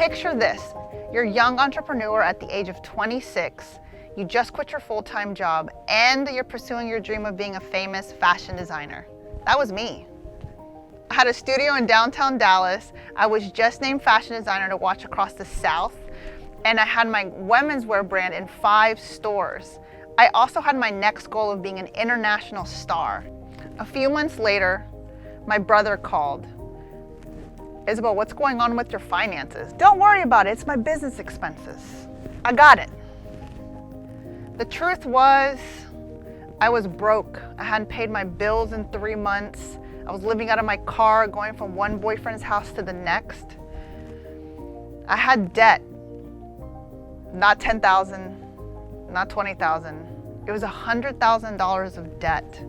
Picture this, you're a young entrepreneur at the age of 26, you just quit your full-time job, and you're pursuing your dream of being a famous fashion designer. That was me. I had a studio in downtown Dallas. I was just named fashion designer to watch across the South, and I had my women's wear brand in 5 stores. I also had my next goal of being an international star. A few months later, my brother called. Isabel, what's going on with your finances? Don't worry about it, it's my business expenses. I got it. The truth was, I was broke. I hadn't paid my bills in 3 months. I was living out of my car, going from one boyfriend's house to the next. I had debt. Not $10,000, not $20,000. It was $100,000 of debt.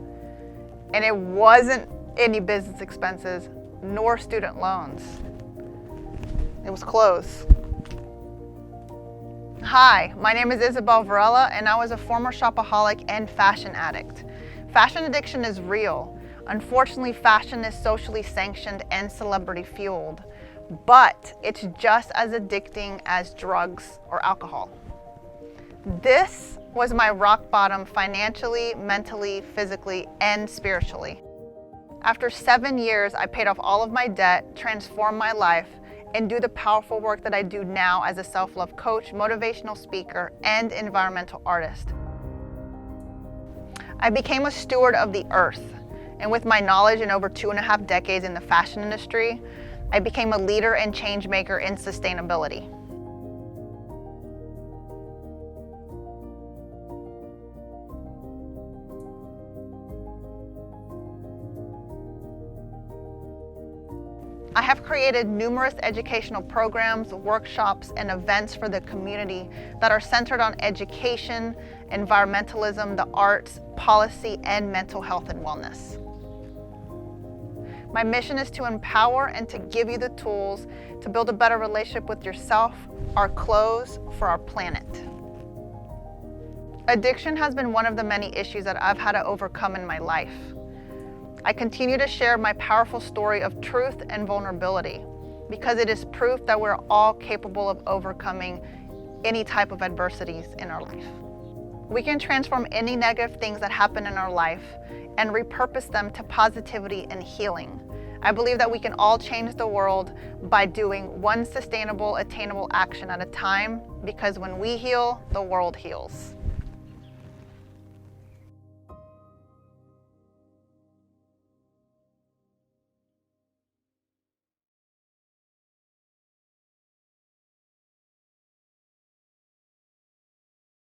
And it wasn't any business expenses, nor student loans. It was clothes. Hi, my name is Isabel Varela, and I was a former shopaholic and fashion addict. Fashion addiction is real. Unfortunately, fashion is socially sanctioned and celebrity fueled, but it's just as addicting as drugs or alcohol. This was my rock bottom financially, mentally, physically, and spiritually. After 7 years, I paid off all of my debt, transformed my life, and do the powerful work that I do now as a self-love coach, motivational speaker, and environmental artist. I became a steward of the earth, and with my knowledge in over 2.5 decades in the fashion industry, I became a leader and change maker in sustainability. I have created numerous educational programs, workshops, and events for the community that are centered on education, environmentalism, the arts, policy, and mental health and wellness. My mission is to empower and to give you the tools to build a better relationship with yourself, our clothes, for our planet. Addiction has been one of the many issues that I've had to overcome in my life. I continue to share my powerful story of truth and vulnerability because it is proof that we're all capable of overcoming any type of adversities in our life. We can transform any negative things that happen in our life and repurpose them to positivity and healing. I believe that we can all change the world by doing one sustainable, attainable action at a time, because when we heal, the world heals.